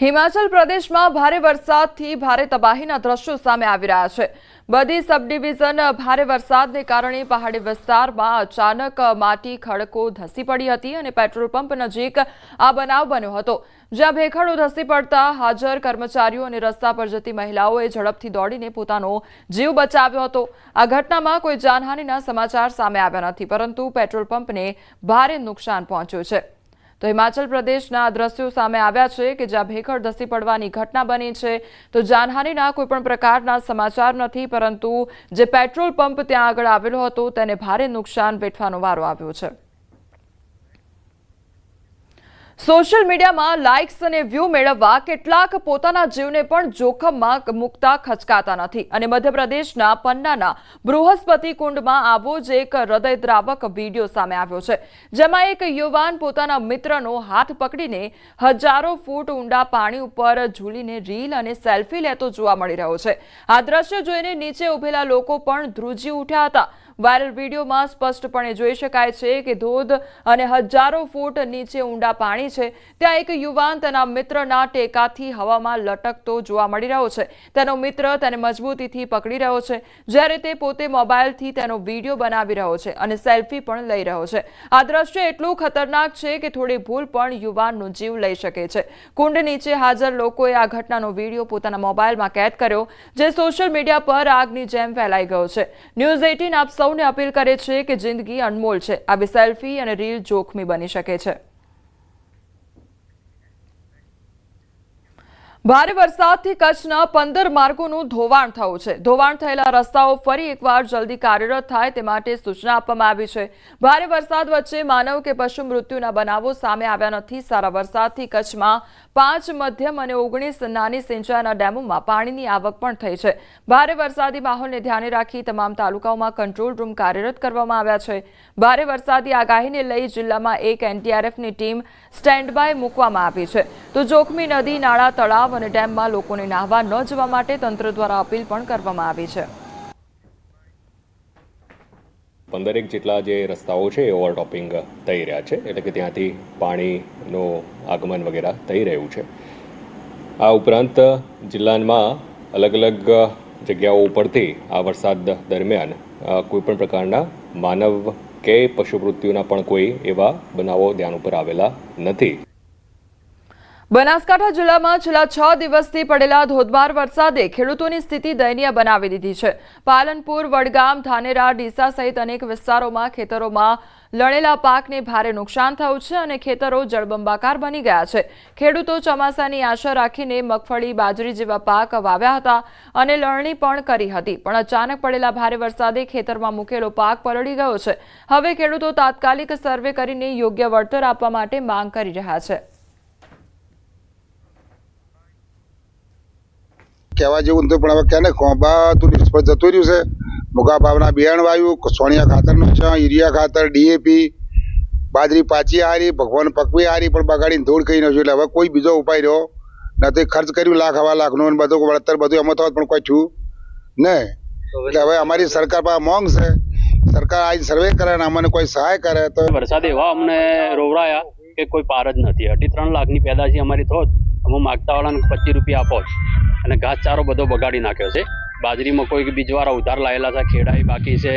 હિમાચલ પ્રદેશમાં ભારે વરસાદથી ભારે તબાહીના દ્રશ્યો સામે આવી રહ્યા છે। બધી સબ ડિવિઝન ભારે વરસાદને કારણે પહાડી વિસ્તારમાં અચાનક માટી ખડકો ધસી પડી હતી અને પેટ્રોલ પંપ નજીક આ બનાવ બન્યો હતો, જ્યાં ભેખડો ધસી પડતા હાજર કર્મચારીઓ અને રસ્તા પર જતી મહિલાઓએ ઝડપથી દોડીને પોતાનો જીવ બચાવ્યો હતો। આ ઘટનામાં કોઈ જાનહાનિના સમાચાર સામે આવ્યા નથી, પરંતુ પેટ્રોલ પંપને ભારે નુકસાન પહોંચ્યું છે। તો હિમાચલ પ્રદેશના દ્રશ્યો સામે આવ્યા છે કે જ્યાં ભેખડ ધસી પડવાની ઘટના બની છે, તો જાનહાનિના કોઈ પણ પ્રકારના સમાચાર નથી, પરંતુ જે પેટ્રોલ પંપ ત્યાં આગળ આવેલો હતો તેને ભારે નુકસાન વેઠવાનો વારો આવ્યો છે। સોશિયલ મીડિયામાં લાઇક્સ અને વ્યૂ મેળવવા કેટલાક પોતાના જીવને પણ જોખમમાં મૂકતા ખચકાતા નથી અને મધ્યપ્રદેશના પન્નાના બૃહસ્પતિ કુંડમાં આવો જ એક હૃદયદ્રાવક વિડીયો સામે આવ્યો છે, જેમાં એક યુવાન પોતાના મિત્રનો હાથ પકડીને હજારો ફૂટ ઊંડા પાણી ઉપર ઝૂલીને રીલ અને સેલ્ફી લેતો જોવા મળી રહ્યો છે। આ દ્રશ્ય જોઈને નીચે ઉભેલા લોકો પણ ધ્રુજી ઉઠ્યા હતા। વાયરલ વિડીયોમાં સ્પષ્ટપણે જોઈ શકાય છે કે ધોધ અને હજારો ફૂટ નીચે ઊંડા પાણી છે, ત્યાં એક યુવાન તેના મિત્રના ટેકાથી હવામાં લટકતો જોવા મળી રહ્યો છે। તેનો મિત્ર તેને મજબૂતીથી પકડી રહ્યો છે, જ્યારે તે પોતે મોબાઈલથી તેનો વિડીયો બનાવી રહ્યો છે અને સેલ્ફી પણ લઈ રહ્યો છે। આ દ્રશ્ય એટલું ખતરનાક છે કે થોડી ભૂલ પણ યુવાનનો જીવ લઈ શકે છે। કુંડ નીચે હાજર લોકોએ આ ઘટનાનો વિડીયો પોતાના મોબાઈલમાં કેદ કર્યો, જે સોશિયલ મીડિયા પર આગની જેમ ફેલાઈ ગયો છે। ન્યૂઝ 18 આપ સૌને અપીલ કરે છે કે જિંદગી અનમોલ છે, આવી સેલ્ફી અને રીલ જોખમી બની શકે છે। ભારે વરસાદથી કચ્છના 15 માર્ગોનું ધોવાણ થયું છે। ધોવાણ થયેલા રસ્તાઓ ફરી એકવાર જલ્દી કાર્યરત થાય તે માટે સૂચના આપવામાં આવી છે। ભારે વરસાદ વચ્ચે માનવ કે પશુ મૃત્યુના બનાવો સામે આવ્યા નથી। સારા વરસાદથી કચ્છમાં 5 મધ્યમ અને 19 નાની સિંચાઈના ડેમોમાં પાણીની આવક પણ થઈ છે। ભારે વરસાદી માહોલને ધ્યાને રાખી તમામ તાલુકાઓમાં કંટ્રોલ રૂમ કાર્યરત કરવામાં આવ્યા છે। ભારે વરસાદી આગાહીને લઈ જિલ્લામાં એક એનડીઆરએફની ટીમ સ્ટેન્ડ બાય મૂકવામાં આવી છે, તો જોખમી નદી, નાળા, તળાવ અને ડેમમાં લોકોને નાહવા ન જવા માટે તંત્ર દ્વારા અપીલ પણ કરવામાં આવી છે। 15 જેટલા જે રસ્તાઓ છે એ ઓવરટોપિંગ થઈ રહ્યા છે, એટલે કે ત્યાંથી પાણીનું આગમન વગેરે થઈ રહ્યું છે। આ ઉપરાંત જિલ્લામાં અલગ અલગ જગ્યાઓ ઉપરથી આ વરસાદ દરમિયાન કોઈપણ પ્રકારના માનવ કે પશુ મૃત્યુના પણ કોઈ એવા બનાવો ધ્યાન ઉપર આવેલા નથી। બનાસકાંઠા જિલ્લામાં છેલ્લા 6 દિવસથી પડેલા ધોધમાર વરસાદે ખેડૂતોની સ્થિતિ દયનીય બનાવી દીધી છે। પાલનપુર, વડગામ, ધાનેરા, ડીસા સહિત અનેક વિસ્તારોમાં ખેતરોમાં લણેલા પાકને ભારે નુકસાન થયું છે અને ખેતરો જળબંબાકાર બની ગયા છે। ખેડૂતો ચોમાસાની આશા રાખીને મગફળી, બાજરી જેવા પાક વાવ્યા હતા અને લણણી પણ કરી હતી, પણ અચાનક પડેલા ભારે વરસાદે ખેતરમાં મૂકેલો પાક પલળી ગયો છે। હવે ખેડૂતો તાત્કાલિક સર્વે કરીને યોગ્ય વળતર આપવા માટે માંગ કરી રહ્યા છે। કહેવા જેવું નથી, પણ હવે ક્યાં ને બધું નિષ્ફળ જતું રહ્યું છે। મોટા ભાવના બિયારણ વાયુ, સોનિયા ખાતરનું છે, યુરિયા ખાતર, ડીએપી, બાજરી પાછી હારી, ભગવાન પકવી હારી, પણ બગાડીને ધૂળ કહી નાખ્યું। એટલે હવે કોઈ બીજો ઉપાય રહ્યો નથી। ખર્ચ કર્યું લાખ, 1.5 લાખનું, બધું વળતર બધું એમાં થવા પણ કોઈ થયું નહીં। એટલે હવે અમારી સરકાર પાસે માંગ છે, સરકાર આ સર્વે કરે ને અમને કોઈ સહાય કરે તો। વરસાદ એવા અમને રોવરાયા કે કોઈ પાર જ નથી। 2.5 લાખની પેદાશી અમારી થોત, અમે માગતા વાળાને 25 રૂપિયા આપો અને ઘાસચારો બધો બગાડી નાખ્યો છે। બાજરીમાં કોઈ બીજવાળા ઉધાર લાયેલા છે, ખેડાઈ બાકી છે,